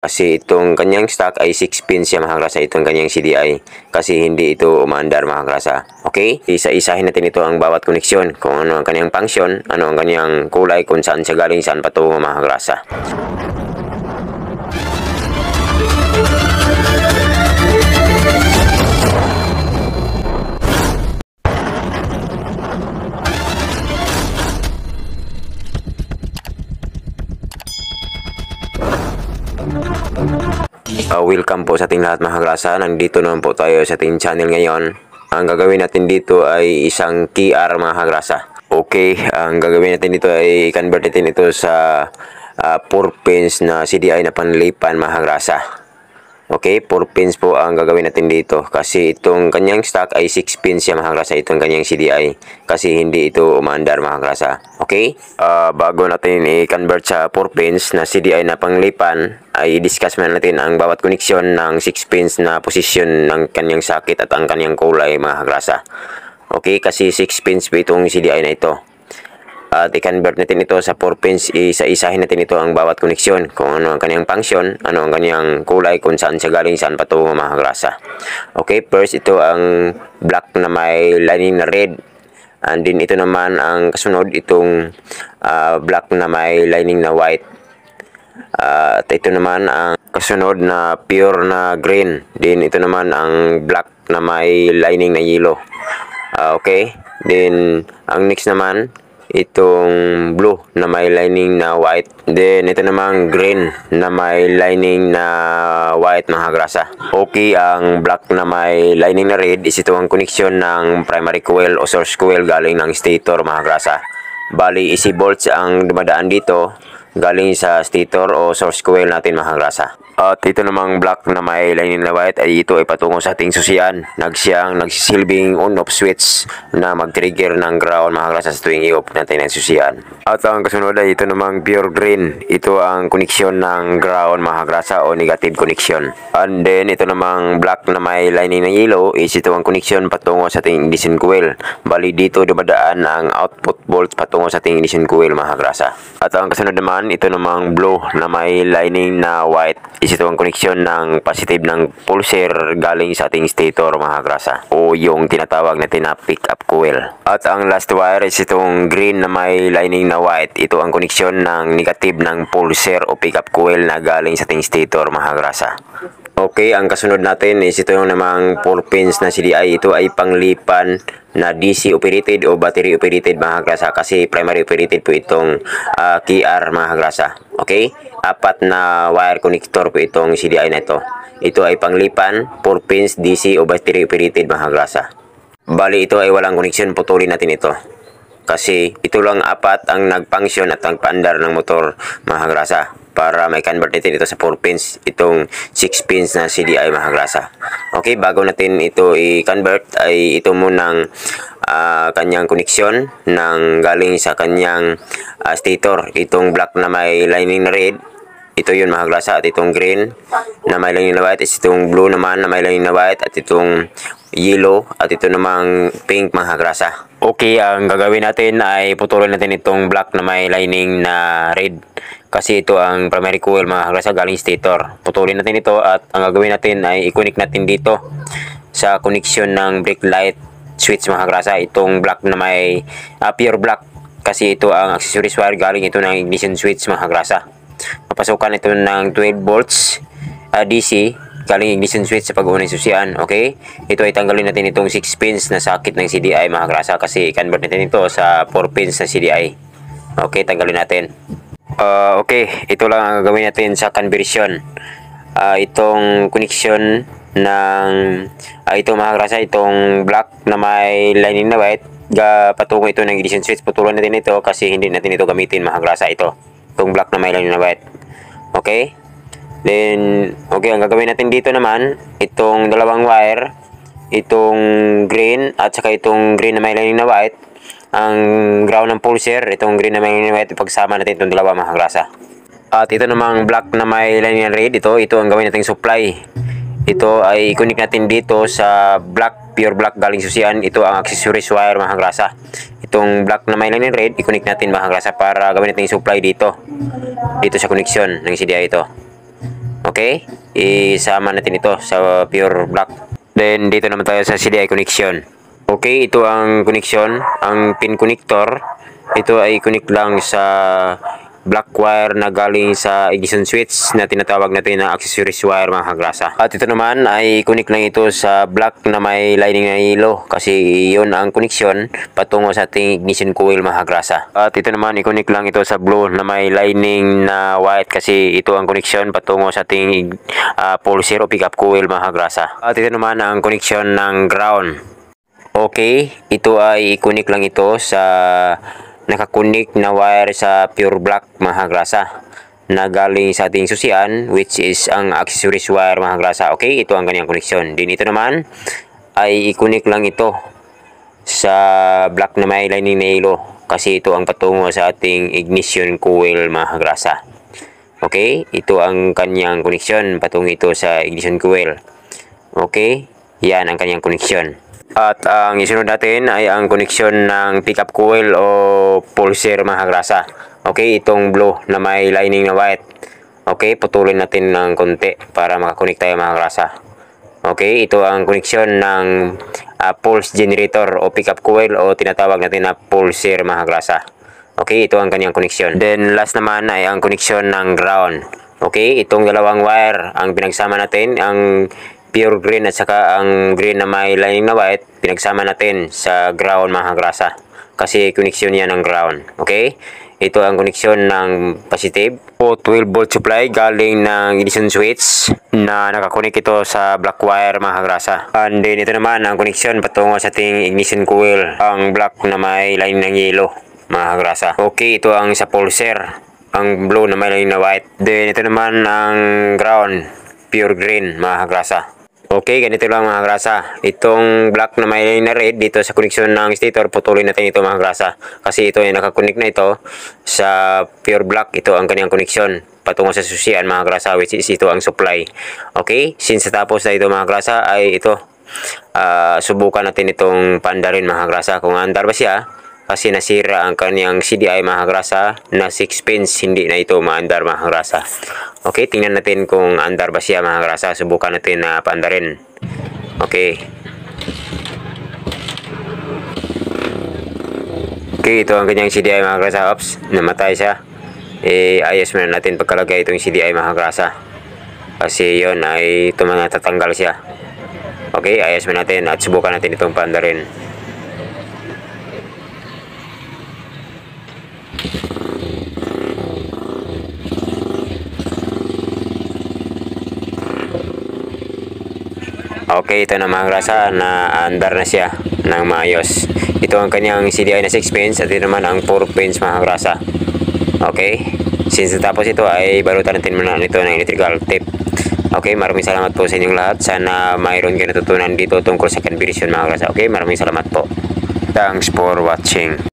Kasi itong kanyang stock ay 6 pins siya mga kagrasa, itong kanyang CDI. Kasi hindi ito umaandar mga kagrasa. Okay? Isa-isahin natin ito ang bawat koneksyon. Kung ano ang kanyang function, ano ang kanyang kulay, kung saan siya galing, saan patungo mga kagrasa. Welcome po sa ating lahat mga kagrasa. Nandito naman po tayo sa ating channel ngayon. Ang gagawin natin dito ay isang QR mga kagrasa. Okay, ang gagawin natin dito ay i-convert natin ito sa 4 pins na CDI na panlipan mga kagrasa. Okay, 4 pins po ang gagawin natin dito. Kasi itong kanyang stock ay 6 pins siya mga kagrasa, itong kanyang CDI. Kasi hindi ito umaandar mga kagrasa. Okay, bago natin i-convert sa 4 pins na CDI na panglipan, ay i-discuss muna natin ang bawat koneksyon ng 6 pins na posisyon ng kanyang sakit at ang kanyang kulay mga kagrasa. Okay, kasi 6 pins po itong CDI na ito. At i-convert natin ito sa 4 pins, isa-isahin natin ito ang bawat koneksyon, kung ano ang kanyang function, ano ang kanyang kulay, kung saan siya galing, saan patungo mga kagrasa. Okay, first ito ang black na may lining na red, and then ito naman ang kasunod, itong black na may lining na white, at ito naman ang kasunod na pure na green, then ito naman ang black na may lining na yellow. Okay, then ang next naman itong blue na may lining na white, then ito namang green na may lining na white mga kagrasa. Okay, ang black na may lining na red is ito ang koneksyon ng primary coil o source coil galing ng stator mga kagrasa. Bali, AC volts ang dumadaan dito galing sa stator o source coil natin mga kagrasa. At ito namang black na may lining na white ay ito ay patungo sa ating susian. Nagsisilbing on-off switch na mag-trigger ng ground mga kagrasa sa tuwing i-off natin ang susian. At ang kasunod ay ito namang pure green. Ito ang koneksyon ng ground mga kagrasa o negative connection. And then ito namang black na may lining na yellow is ito ang koneksyon patungo sa ating ignition coil. Bali dito dumadaan ang output volts patungo sa ating ignition coil mga kagrasa. At ang kasunod naman ito namang blue na may lining na white is ito ang koneksyon ng positive ng pulser galing sa ating stator mga kagrasa o yung tinatawag natin na pick up coil. At ang last wire is itong green na may lining na white. Ito ang koneksyon ng negative ng pulser o pick up coil na galing sa ating stator mga kagrasa. Okay, ang kasunod natin is ito yung namang 4 pins na CDI. Ito ay panglipan na DC operated o battery operated mga kagrasa, kasi primary operated po itong KR mga kagrasa. Okay, 4 na wire connector po itong CDI na ito. Ito ay panglipan, 4 pins DC o battery operated mga kagrasa. Bali ito ay walang koneksyon, putulin natin ito. Kasi ito lang 4 ang nag-function at nagpaandar ng motor mga kagrasa, para may convert natin ito sa 4 pins, itong 6 pins na CDI mga kagrasa. Okay, bago natin ito i-convert ay ito munang kanyang koneksyon ng galing sa kanyang stator. Itong black na may lining na red, ito yun mga kagrasa, at itong green na may lining na white is itong blue naman na may lining na white, at itong yellow at ito namang pink mga kagrasa. Okay, ang gagawin natin ay putulin natin itong black na may lining na red, kasi ito ang primary coil mga kagrasa galing stator. Putulin natin ito at ang gagawin natin ay i-connect natin dito sa connection ng brake light switch mga kagrasa. Itong black na may pure black, kasi ito ang accessories wire galing ito ng ignition switch mga kagrasa. Papasukan ito ng 12 volts DC galing ignition switch sa pag-unay susian. Okay, ito ay tanggalin natin itong 6 pins na sakit ng CDI mga kagrasa, kasi i-convert natin ito sa 4 pins na CDI. Okay, tanggalin natin. Okay, ito lang ang gagawin natin sa conversion. Itong connection ng ito mga kagrasa, itong black na may lining na white patungo ito ng ignition switch. Putulin natin ito kasi hindi natin ito gamitin mga kagrasa, itong black na may lining na white. Okay, then okay, ang gagawin natin dito naman itong dalawang wire, itong green at saka itong green na may lining na white, ang ground ng pulser, itong green na may lining na white, ipagsama natin itong dalawa mga kagrasa. At ito namang black na may lining na red, ito ang gawin nating supply. Ito ay i-connect natin dito sa black, pure black galing susian. Ito ang accessories wire mga kagrasa. Itong black na may lining red, i-connect natin mga kagrasa para gawin natin yung supply dito sa connection ng CDI ito. Okay? Isama natin ito sa pure black. Then dito naman tayo sa CDI connection. Okay, ito ang connection, ang pin connector. Ito ay connect lang sa black wire na galing sa ignition switch na tinatawag natin na accessories wire mga kagrasa. At ito naman ay connect lang ito sa black na may lining na yellow kasi yun ang connection patungo sa ating ignition coil mga kagrasa. At ito naman i-connect lang ito sa blue na may lining na white kasi ito ang connection patungo sa ating pulser o pickup coil mga kagrasa. At ito naman ang connection ng ground. Okay, ito ay i-connect lang ito sa nakakunik na wire sa pure black mga kagrasa na galing sa ating susian, which is ang accessories wire mga kagrasa. Okay, ito ang kanyang connection. Din ito naman ay i-connect lang ito sa black na may lining na yellow kasi ito ang patungo sa ating ignition coil mga kagrasa. Okay, ito ang kanyang connection patungo ito sa ignition coil. Okay, yan ang kanyang connection. At ang isunod natin ay ang connection ng pickup coil o pulser mga kagrasa. Okay, itong blue na may lining na white. Okay, putulin natin ng konti para makakonect tayo mga kagrasa. Okay, ito ang connection ng pulse generator o pickup coil o tinatawag natin na pulser mga kagrasa. Okay, ito ang kanyang connection. Then last naman ay ang connection ng ground. Okay, itong dalawang wire ang pinagsama natin, ang pure green at saka ang green na may lining na white, pinagsama natin sa ground mga kagrasa kasi connection yan ng ground. Okay, ito ang connection ng positive o 12 volt supply galing ng ignition switch na nakakonek ito sa black wire mga kagrasa. And then ito naman ang connection patungo sa ating ignition coil, ang black na may lining ng yellow mga kagrasa. Okay, ito ang sa pulser, ang blue na may lining na white. Then ito naman ang ground, pure green mga kagrasa. Okay, ganito lang mga kagrasa. Itong black na may line na red dito sa connection ng stator, putulin natin ito mga kagrasa. Kasi ito ay nakakonect na ito sa pure black. Ito ang kanyang connection patungo sa susian mga kagrasa, which is ito ang supply. Okay, since tapos na ito mga kagrasa ay ito. Subukan natin itong paandarin mga kagrasa kung andar ba siya. Kasi nasira ang kanyang CDI mga kagrasa na 6 pins, hindi na ito maandar mga kagrasa. Okay, tingnan natin kung andar ba siya mga kagrasa. Subukan natin na paandarin. Okay. Okay, ito ang kanyang CDI mga kagrasa. Oops, namatay siya. Ayos muna natin pagkalagay itong CDI mga kagrasa. Kasi yun ay tatanggal siya. Okay, ayos muna natin at subukan natin itong paandarin. Okay, ito na mga kagrasa, na andar na siya ng maayos. Ito ang kanyang CDI na 6 pins at ito naman ang 4 pins mga kagrasa. Okay, since tapos ito ay balutan natin muna nito ng electrical tape. Okay, maraming salamat po sa inyong lahat. Sana mayroon kayo natutunan dito tungkol sa conversion mga kagrasa. Okay, maraming salamat po. Thanks for watching.